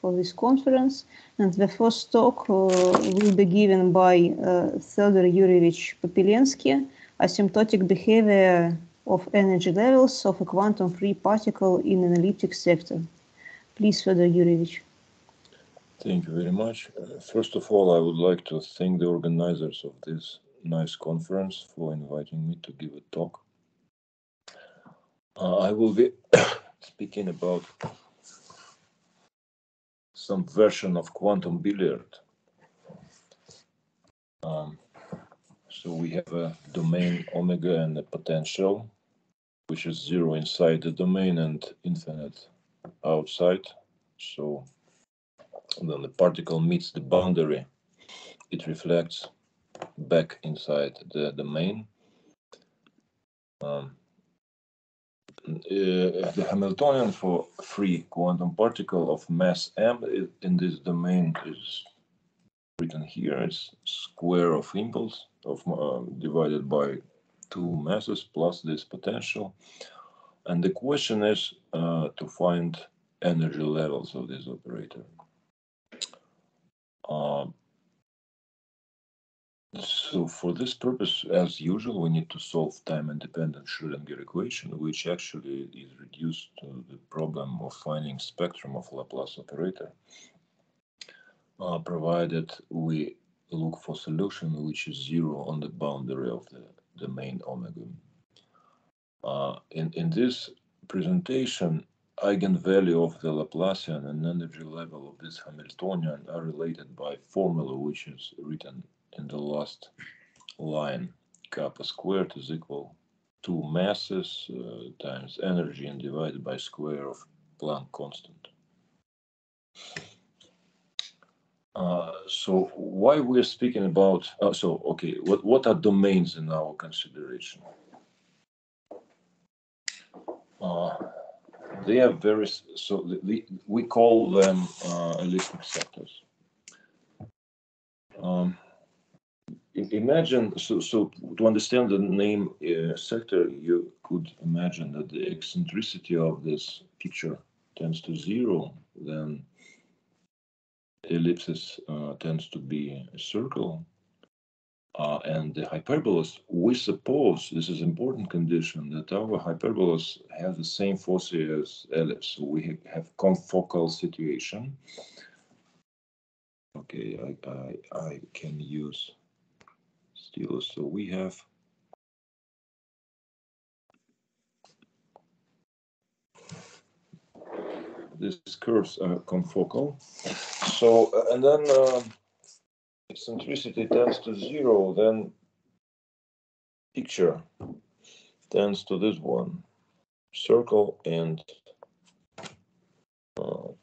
for this conference. And the first talk will be given by Theodor Yurievich Popelensky, Asymptotic Behavior of Energy Levels of a Quantum-Free Particle in an Elliptic Sector. Please, Theodor Yurievich. Thank you very much. First of all, I would like to thank the organizers of this nice conference for inviting me to give a talk. I will be speaking about some version of quantum billiard. So we have a domain omega and a potential, which is 0 inside the domain and infinite outside. So when the particle meets the boundary, it reflects back inside the domain. The Hamiltonian for free quantum particle of mass m in this domain is written here. It's square of impulse of divided by 2 masses plus this potential. And the question is to find energy levels of this operator. So for this purpose, as usual, we need to solve time-independent Schrödinger equation, which actually is reduced to the problem of finding spectrum of Laplace operator, provided we look for solution which is 0 on the boundary of the domain omega. In this presentation, eigenvalue of the Laplacian and energy level of this Hamiltonian are related by formula which is written in the last line. Kappa squared is equal to masses times energy and divided by square of Planck constant. So why we're speaking about, okay, what are domains in our consideration? They are very, we call them elliptic sectors. Imagine, so to understand the name sector, you could imagine that the eccentricity of this picture tends to 0, then ellipsis tends to be a circle, and the hyperbolas, we suppose, this is an important condition, that our hyperbolas have the same foci as ellipse. So we have confocal situation. Okay, I can use stylus. So we have these curves are confocal. So and then eccentricity tends to 0, then picture tends to this one, circle and 2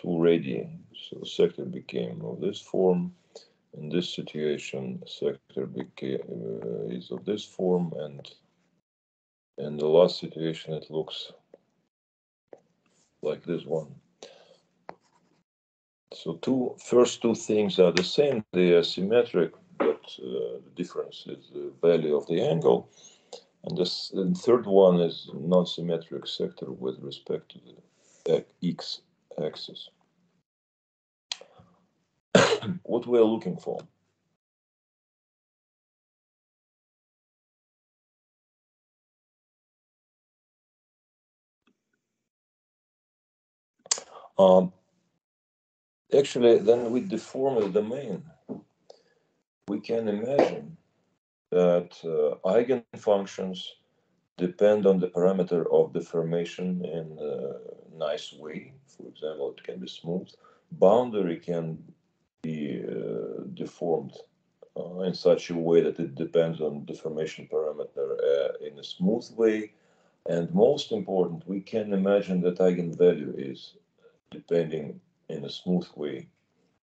radii. So sector became of this form. In this situation, sector is of this form, and in the last situation, it looks like this one. So first two things are the same. They are symmetric, but the difference is the value of the angle. And the third one is non-symmetric sector with respect to the x-axis. What we are looking for? Actually, then we deform the domain. We can imagine that eigenfunctions depend on the parameter of deformation in a nice way. For example, it can be smooth. Boundary can be deformed in such a way that it depends on deformation parameter in a smooth way. And most important, we can imagine that eigenvalue is depending in a smooth way.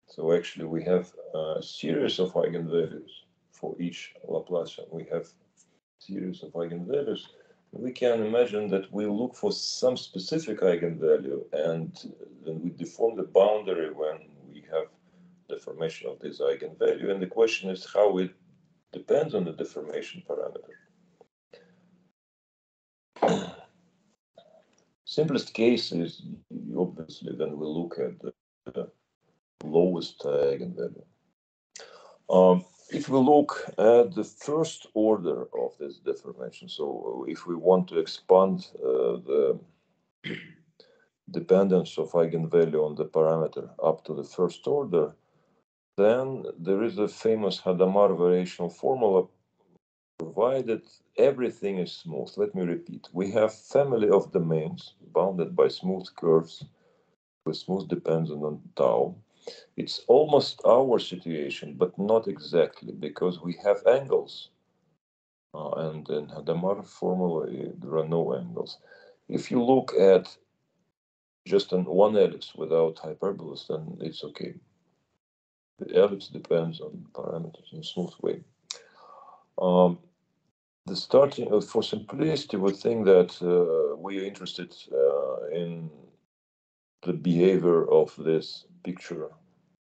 So actually we have a series of eigenvalues for each Laplacian. We have series of eigenvalues. We can imagine that we look for some specific eigenvalue and then we deform the boundary when we have deformation of this eigenvalue. And the question is how it depends on the deformation parameter. Simplest case is obviously, then we look at the lowest eigenvalue. If we look at the first order of this deformation, so if we want to expand the dependence of eigenvalue on the parameter up to the first order, then there is a famous Hadamard variational formula, provided everything is smooth. Let me repeat. We have family of domains bounded by smooth curves with smooth dependence on tau. It's almost our situation, but not exactly, because we have angles. And in Hadamard formula, there are no angles. If you look at just one ellipse without hyperbolas, then it's okay. The ellipse depends on parameters in a smooth way. The starting, for simplicity, we think that we are interested in the behavior of this picture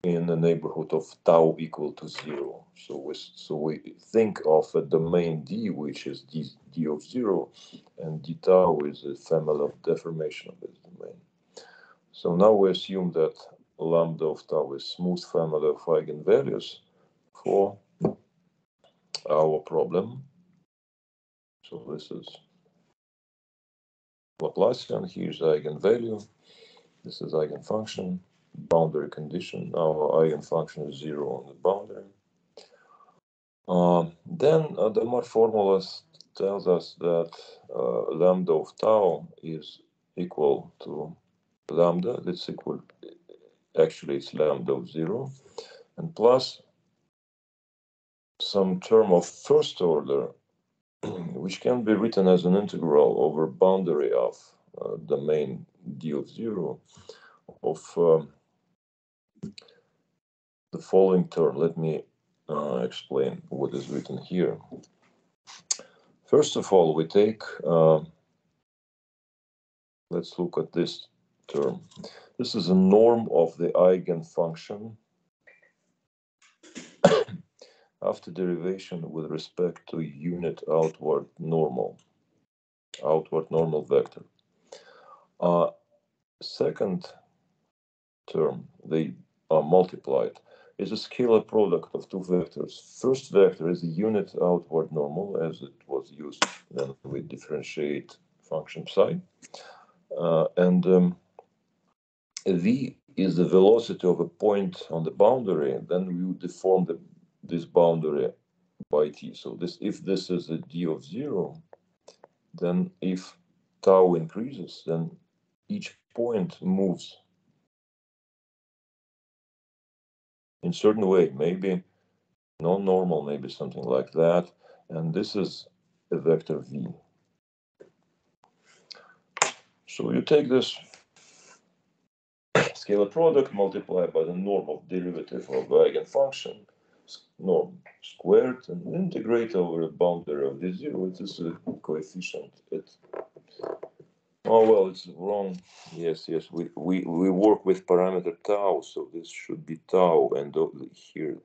in the neighborhood of tau equal to 0. So we think of a domain D, which is D of 0, and d tau is a family of deformation of this domain. So now we assume that lambda of tau is smooth family of eigenvalues for our problem. So this is Laplacian, here's eigenvalue, this is eigenfunction, boundary condition. Our eigenfunction is 0 on the boundary. Then the more formula tells us that lambda of tau is equal to lambda, that's equal, actually it's lambda of 0, and plus some term of first order, which can be written as an integral over boundary of domain D of 0 of the following term. Let me explain what is written here. First of all, we take, let's look at this term. This is a norm of the eigenfunction after derivation with respect to unit outward normal vector. Second term, they are multiplied, is a scalar product of two vectors. First vector is a unit outward normal, as it was used when we differentiate function psi. And v is the velocity of a point on the boundary, and then we would deform this boundary by t. So if this is a d of 0, then if tau increases, then each point moves in certain way, maybe non-normal, maybe something like that, and this is a vector v. So you take this scalar product multiplied by the norm of derivative of the eigenfunction, norm squared, and integrate over a boundary of this 0. It is a coefficient. Oh well, it's wrong. Yes, we work with parameter tau, so this should be tau, and here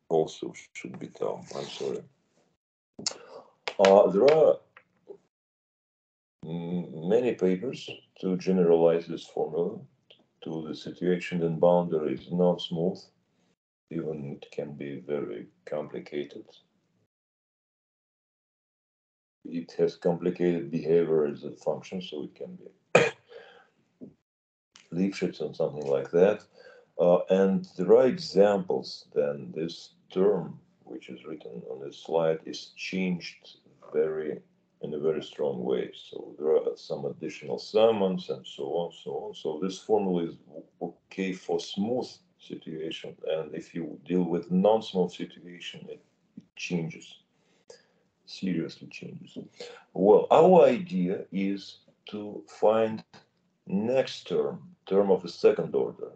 also should be tau. I'm sorry. There are many papers to generalize this formula to the situation in boundaries non-smooth. Even it can be very complicated. It has complicated behavior as a function, so it can be Lipschitz and something like that. And there are examples. Then this term, which is written on this slide, is changed in a very strong way. So there are some additional summands and so on, so on. So this formula is okay for smooth situation, and if you deal with non-smooth situation, it changes, seriously changes. Well, our idea is to find next term of the second order.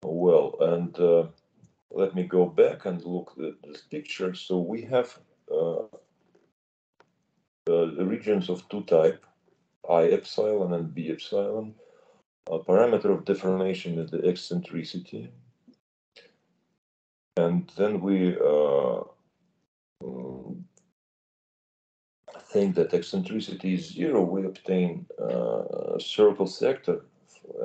Well, and let me go back and look at this picture. So we have the regions of two type, I epsilon and B epsilon. A parameter of deformation is the eccentricity. And then we think that eccentricity is 0, we obtain a circle sector,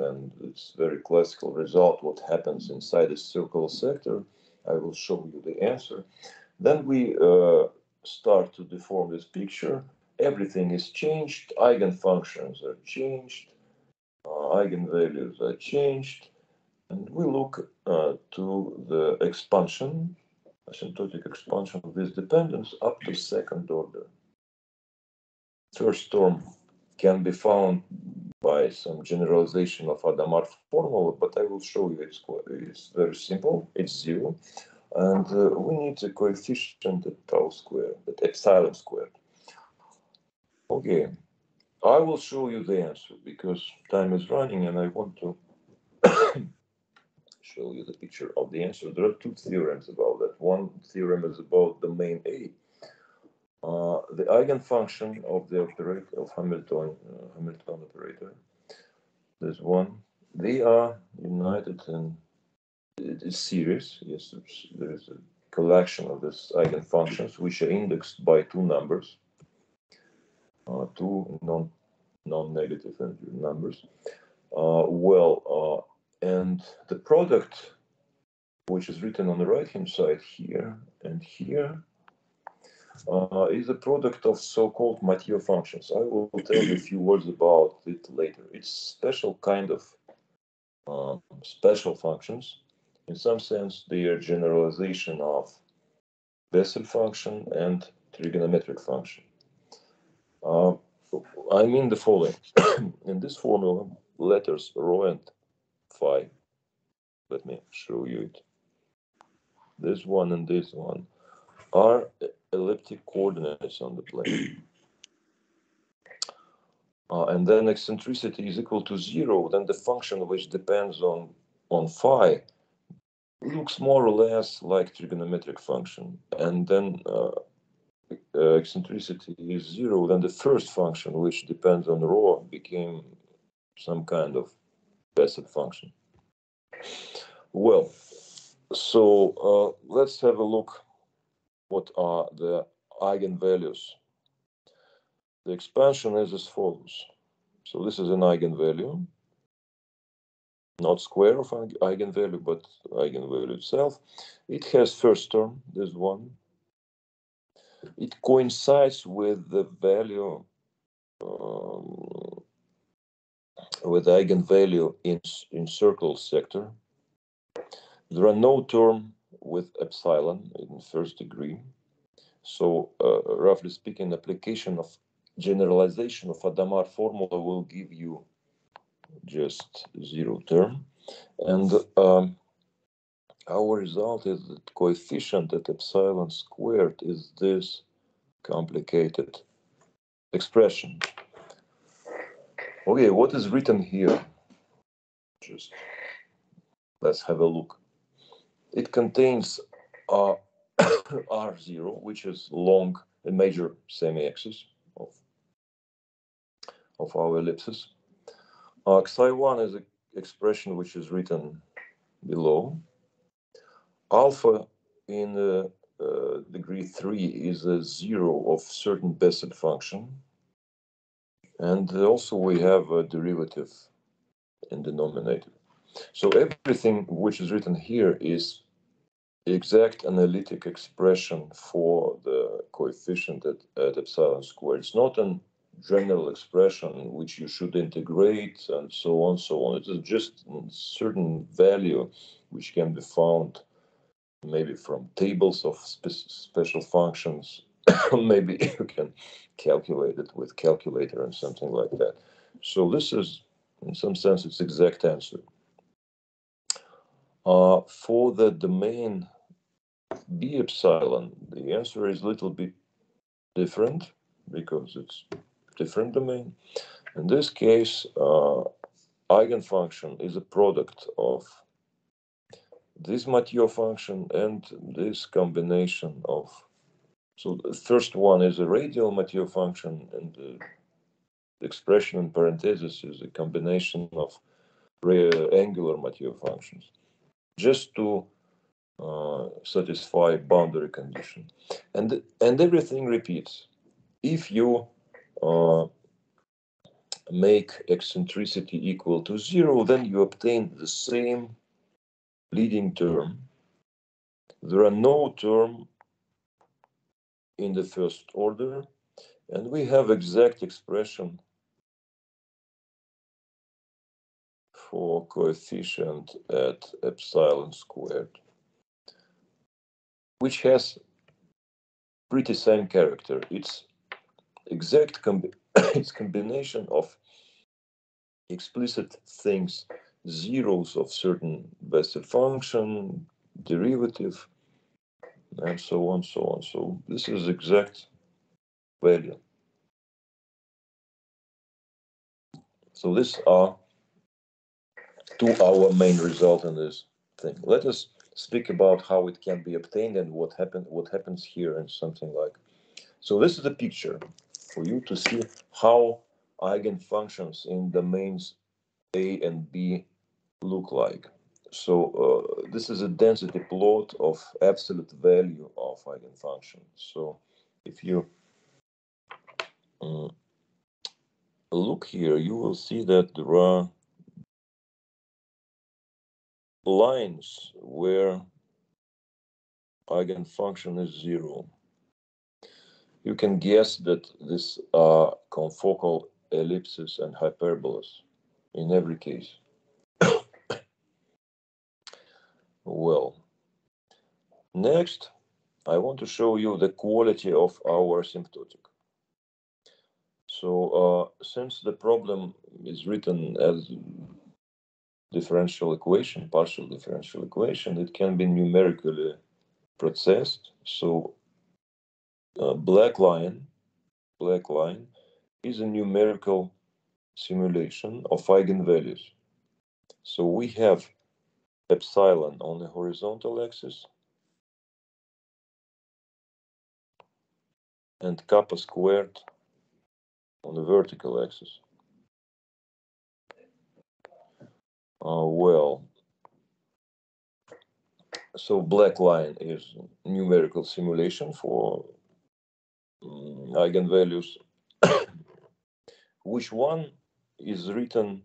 and it's very classical result what happens inside a circle sector. I will show you the answer. Then we start to deform this picture. Everything is changed, eigenfunctions are changed, eigenvalues are changed, and we look to the expansion, asymptotic expansion of this dependence up to second order. First term can be found by some generalization of Hadamard formula, but I will show you it's very simple. It's 0, and we need a coefficient at tau squared, at epsilon squared. Okay, I will show you the answer because time is running, and I want to show you the picture of the answer. There are two theorems about that. One theorem is about domain A. The eigenfunction of the operator of Hamilton operator. There's one. They are united and it is series. Yes, there is a collection of these eigenfunctions which are indexed by two numbers, two non-negative numbers. And the product, which is written on the right-hand side here and here, is a product of so-called Mathieu functions. I will tell you a few words about it later. It's special kind of special functions. In some sense, they are generalization of Bessel function and trigonometric function. I mean the following. In this formula, letters rho and phi, let me show you it. This one and this one are elliptic coordinates on the plane. And then eccentricity is equal to 0, then the function which depends on phi looks more or less like trigonometric function. And then eccentricity is 0, then the first function which depends on rho became some kind of Bessel function. Well, so let's have a look what are the eigenvalues. The expansion is as follows. So this is an eigenvalue, not square of eigenvalue, but eigenvalue itself. It has first term, this one. It coincides with the value, with the eigenvalue in circle sector. There are no term with epsilon in first degree. So roughly speaking, application of generalization of Hadamard formula will give you just 0 term. And our result is that coefficient at epsilon squared is this complicated expression. Okay, what is written here? Just let's have a look. It contains R0, which is long and major semi-axis of our ellipses. Xi1 is an expression which is written below. Alpha in degree 3 is a 0 of certain Bessel function. And also we have a derivative in denominator. So everything which is written here is exact analytic expression for the coefficient at epsilon squared. It's not a general expression which you should integrate and so on, so on. It is just a certain value which can be found maybe from tables of special functions. Maybe you can calculate it with calculator and something like that. So this is, in some sense, its exact answer. For the domain B epsilon, the answer is a little bit different because it's different domain. In this case, eigenfunction is a product of this Mathieu function and this combination of. So the first one is a radial Mathieu function, and the expression in parentheses is a combination of angular Mathieu functions, just to satisfy boundary condition, and everything repeats. if you make eccentricity equal to 0, then you obtain the same leading term. There are no terms in the first order, and we have exact expression for coefficient at epsilon squared, which has pretty same character. It's exact it's combination of explicit things, zeros of certain Bessel function, derivative, and so on, so on. So this is exact value. So these are our main result in this thing. Let us speak about how it can be obtained and what happens here and something like. So this is a picture for you to see how eigenfunctions in domains A and B look like. So this is a density plot of absolute value of eigenfunction. So if you look here, you will see that there are lines where eigenfunction is 0. You can guess that these are confocal ellipses and hyperbolas in every case. Well, next, I want to show you the quality of our asymptotic. So since the problem is written as differential equation, partial differential equation, it can be numerically processed. So black line is a numerical simulation of eigenvalues. So we have epsilon on the horizontal axis and kappa squared on the vertical axis. Well, so black line is numerical simulation for eigenvalues. Which one is written,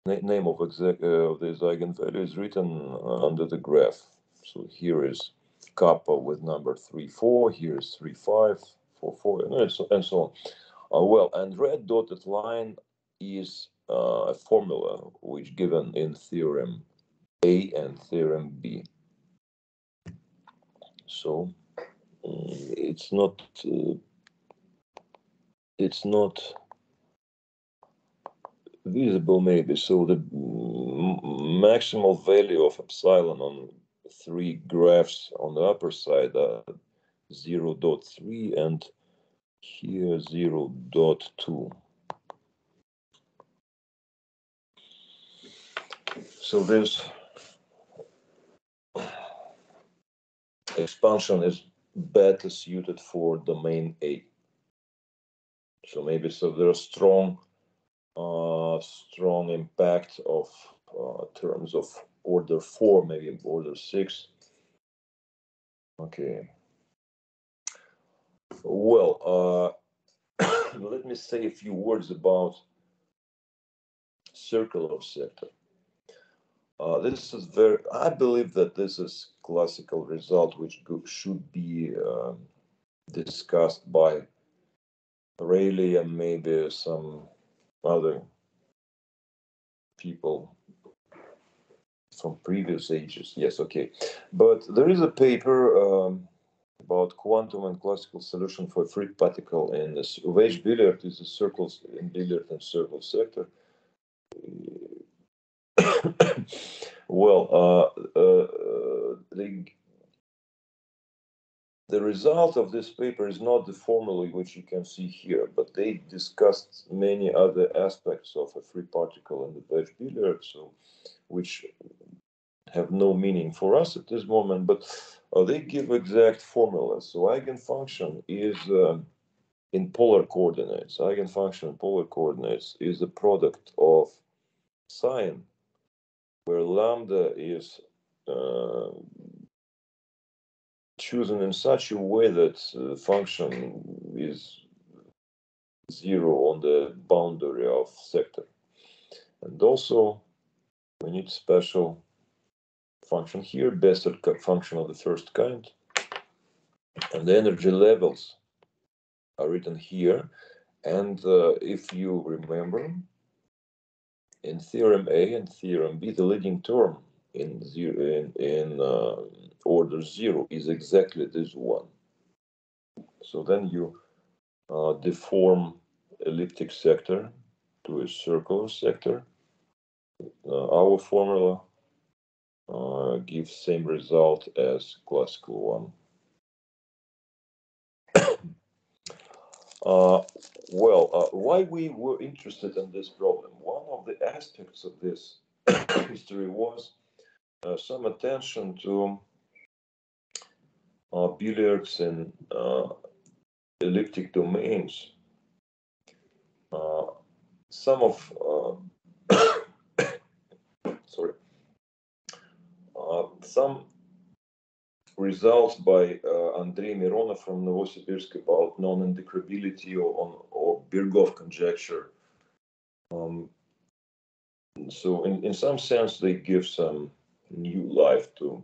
name of this eigenvalue is written under the graph. So here is kappa with number 3, 4, here is 3, 5, 4, 4, and so on. Well, and red dotted line is a formula which given in theorem A and theorem B. So it's not visible maybe. So the maximal value of epsilon on 3 graphs on the upper side are 0.3 and here 0.2. So this expansion is better suited for domain A. So maybe there are strong impact of terms of order 4, maybe order 6. Okay. Well, let me say a few words about circular sector. This is I believe that this is classical result which should be discussed by Rayleigh and maybe some other people from previous ages. Yes, okay. But there is a paper about quantum and classical solution for a free particle in this wedge billiard. Is a circles in billiard and circle sector. Well, the result of this paper is not the formula which you can see here, but they discussed many other aspects of a free particle in the wedge billiard, so which have no meaning for us at this moment, but they give exact formulas. So eigenfunction is in polar coordinates. Eigenfunction in polar coordinates is the product of sign, where lambda is chosen in such a way that the function is zero on the boundary of sector. And also we need special function here, Bessel function of the first kind, and the energy levels are written here. And if you remember, in theorem A and theorem B, the leading term in order 0 is exactly this one. So then you deform elliptic sector to a circular sector. Our formula gives same result as classical one. Why we were interested in this problem? One of the aspects of this history was some attention to billiards and elliptic domains. Some of some results by Andrei Mironov from Novosibirsk about non-integrability or Birkhoff conjecture. So in some sense, they give some new life to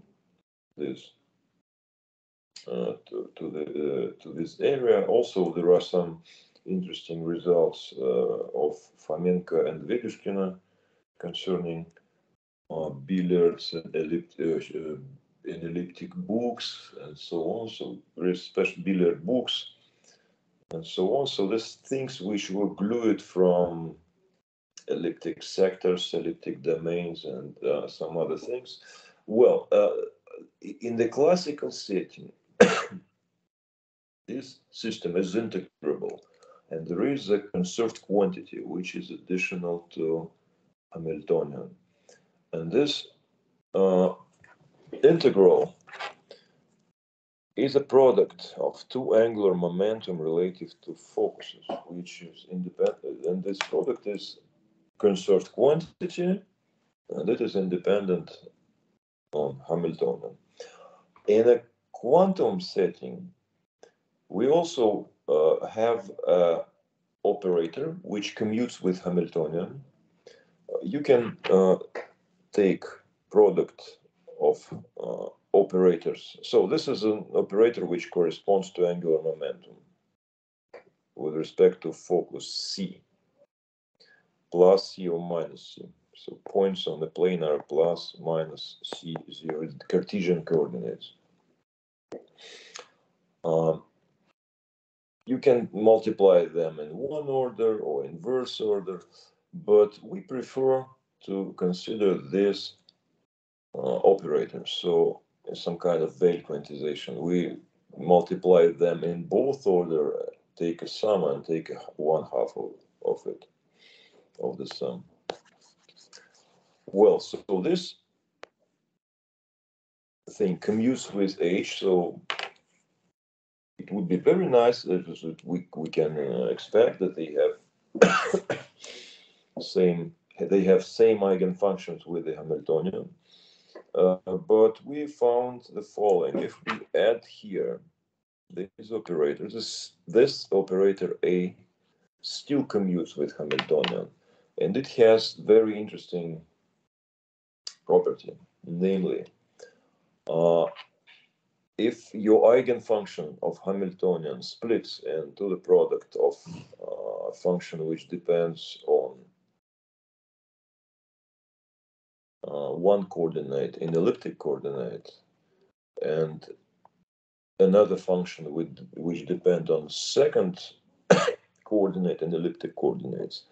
this to this area. Also, there are some interesting results of Fomenko and Vedushkina concerning billiards and elliptic books and so on. So very special billiard books and so on. So these things which were glued from elliptic sectors, elliptic domains, and some other things. Well, in the classical setting, this system is integrable, and there is a conserved quantity which is additional to Hamiltonian. And this integral is a product of two angular momentum relative to focuses, which is independent, and this product is conserved quantity, and it is independent on Hamiltonian. In a quantum setting, we also have an operator which commutes with Hamiltonian. You can take product of operators. So this is an operator which corresponds to angular momentum with respect to focus C, plus C or minus C. So points on the plane are plus, minus, C0, it's Cartesian coordinates. You can multiply them in one order or inverse order, but we prefer to consider this operator. So some kind of veil quantization. We multiply them in both order, take a sum and take one half of it, of the sum. Well, so this thing commutes with H, so it would be very nice that we can expect that they have same eigenfunctions with the Hamiltonian. But we found the following: if we add here these operators, this operator A still commutes with Hamiltonian, and it has very interesting property, namely, if your eigenfunction of Hamiltonian splits into the product of a function which depends on one coordinate in elliptic coordinate and another function which depend on second coordinate and elliptic coordinates,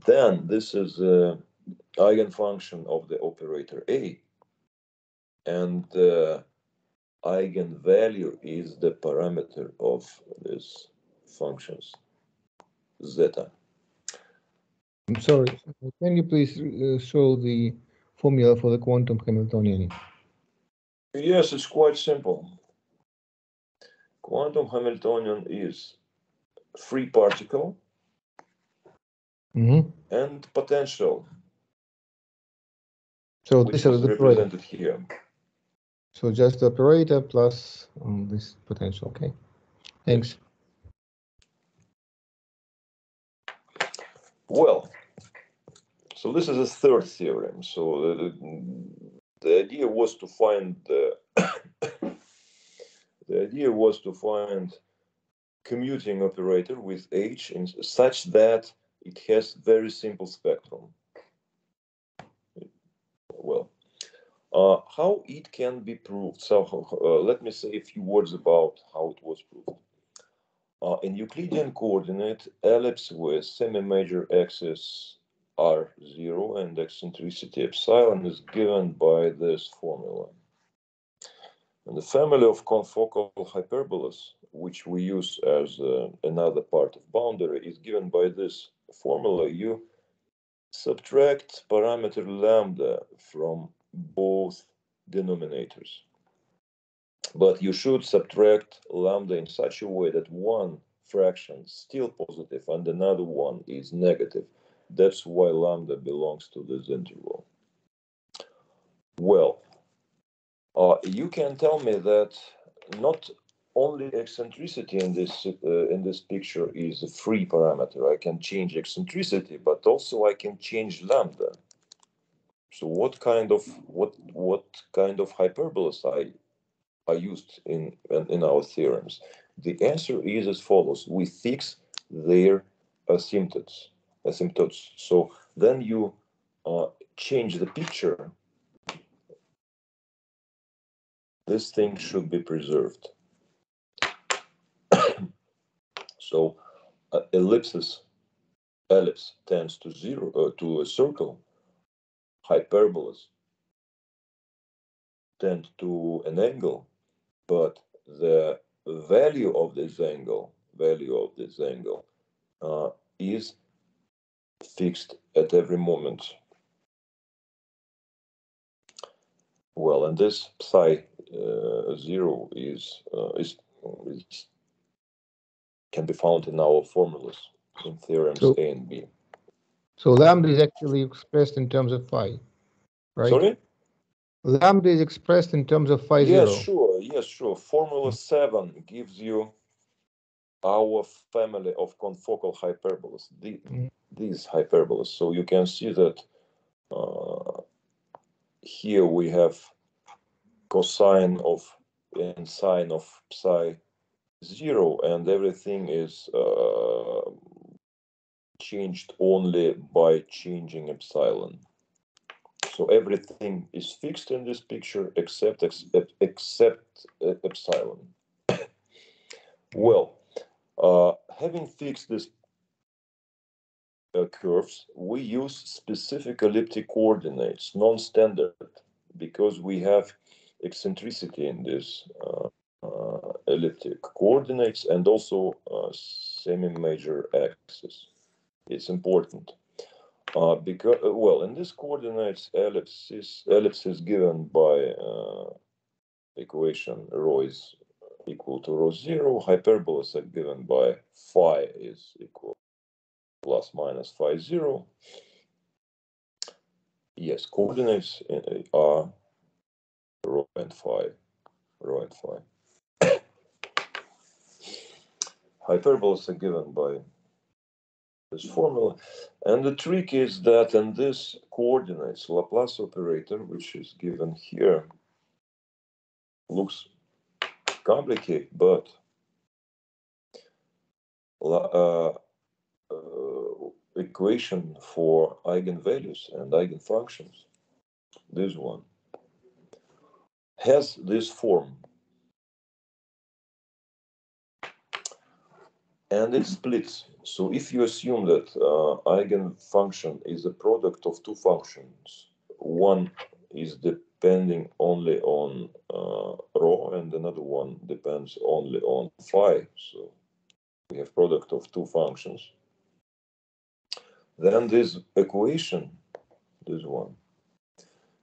then this is an eigenfunction of the operator A, and the eigenvalue is the parameter of these functions, zeta. I'm sorry, can you please show the formula for the quantum Hamiltonian? Yes, it's quite simple. Quantum Hamiltonian is free particle and potential. So which this is represented here. So just the operator plus this potential. Okay, thanks. Well, so this is a third theorem. So the idea was to find the idea was to find commuting operator with H in such that it has very simple spectrum. Well, how it can be proved? So let me say a few words about how it was proved. In Euclidean coordinate, ellipse with semi-major axis R0 and eccentricity epsilon is given by this formula. And the family of confocal hyperbolas, which we use as another part of boundary, is given by this formula. You subtract parameter lambda from both denominators. But you should subtract lambda in such a way that one fraction is still positive and another one is negative. That's why lambda belongs to this interval. Well, you can tell me that not only eccentricity in this picture is a free parameter. I can change eccentricity, but also I can change lambda. So what kind of hyperbolas are used in our theorems? The answer is as follows: we fix their asymptotes. So then you change the picture. This thing should be preserved. So ellipse tends to zero, to a circle. Hyperbolas tend to an angle, but the value of this angle is fixed at every moment. Well, and this psi 0 can be found in our formulas in theorems A and B. So lambda is actually expressed in terms of phi, right? Sorry? Lambda is expressed in terms of phi 0. Yes, sure. Formula 7 gives you our family of confocal hyperbolas, these hyperbolas. So you can see that here we have cosine of and sine of psi 0, and everything is changed only by changing epsilon. So everything is fixed in this picture except epsilon. Well, having fixed these curves, we use specific elliptic coordinates, non-standard, because we have eccentricity in these elliptic coordinates and also semi-major axis. It's important because, well, in these coordinates, ellipse is given by equation rho is equal to rho 0. Hyperbolas are given by phi is equal plus minus phi 0. Yes, coordinates are rho and phi. Hyperbolas are given by this formula, and the trick is that in this coordinates, Laplace operator, which is given here, looks complicated, but equation for eigenvalues and eigenfunctions, this one, has this form, and it splits. So if you assume that eigenfunction is a product of two functions, one is depending only on rho and another one depends only on phi, so we have product of two functions, then this equation, this one,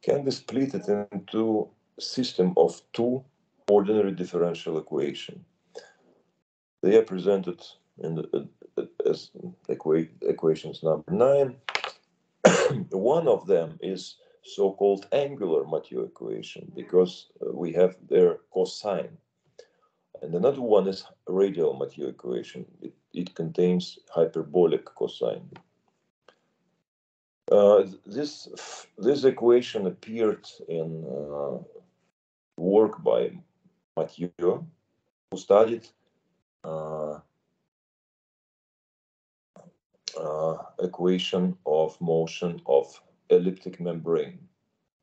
can be split into system of two ordinary differential equations. They are presented in as equations number 9. One of them is so-called angular Mathieu equation because we have their cosine. And another one is radial Mathieu equation. It contains hyperbolic cosine. This equation appeared in work by Mathieu, who studied equation of motion of elliptic membrane.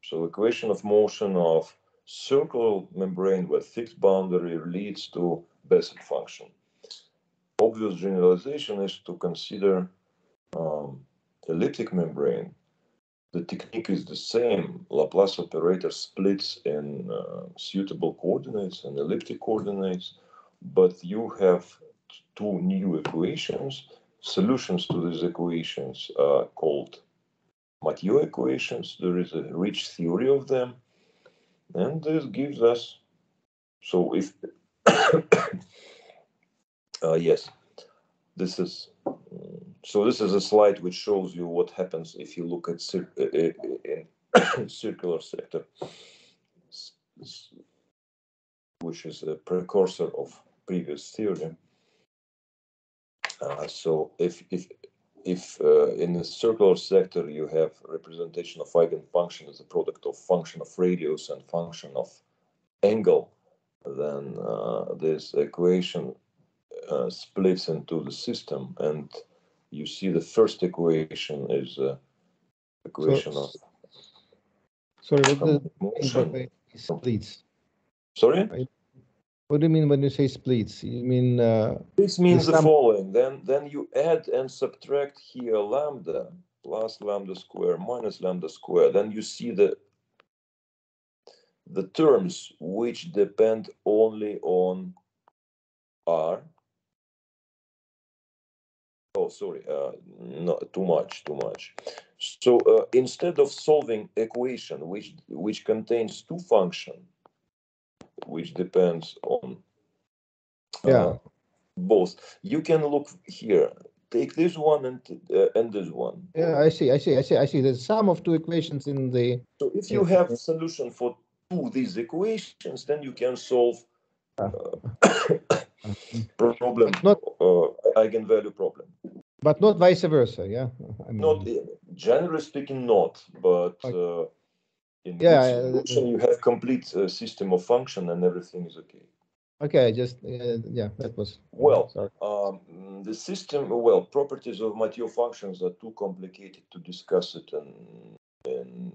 So equation of motion of circular membrane with fixed boundary leads to Bessel function. Obvious generalization is to consider elliptic membrane. The technique is the same. Laplace operator splits in suitable coordinates and elliptic coordinates, but you have two new equations. Solutions to these equations are called Mathieu equations. There is a rich theory of them, and this gives us, so if yes, this is a slide which shows you what happens if you look at circular sector, which is a precursor of previous theory. So if in the circular sector you have representation of eigenfunction as a product of function of radius and function of angle, then this equation splits into the system, and you see the first equation is equation of. Sorry, what does it mean by splits? Sorry? What do you mean when you say splits? You mean this means the following. Then you add and subtract here lambda plus lambda square minus lambda square. Then you see the terms which depend only on r. Oh, sorry, not too much. So instead of solving equation which contains two functions, which depends on both, you can look here. Take this one and this one. Yeah, I see. There's a sum of two equations in the. So if you have solution for two of these equations, then you can solve problem, eigenvalue problem. But not vice versa, yeah. I mean, not generally speaking, not. But in good solution, you have complete system of function, and everything is okay. Okay, just yeah, that was well. The system, properties of Mathieu functions are too complicated to discuss it in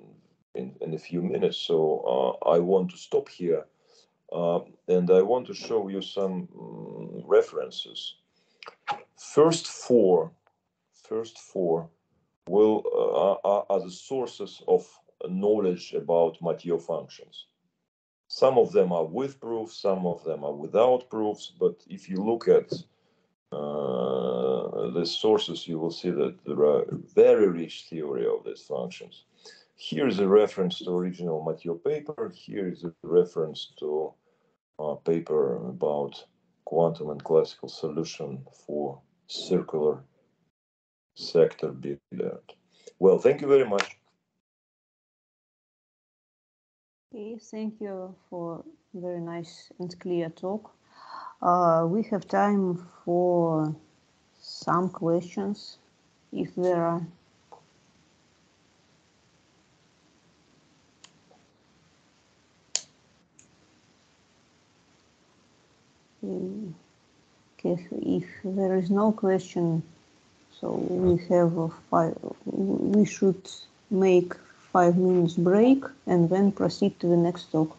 a few minutes. So I want to stop here, and I want to show you some references. First four are the sources of knowledge about Mathieu functions. Some of them are with proofs, some of them are without proofs, but if you look at the sources, you will see that there are very rich theory of these functions. Here is a reference to original Mathieu paper. Here is a reference to a paper about quantum and classical solution for circular sector billiard. Well, thank you very much. Okay, thank you for very nice and clear talk. We have time for some questions, if there are. Okay, if there is no question, so we have we should make 5 minutes break and then proceed to the next talk.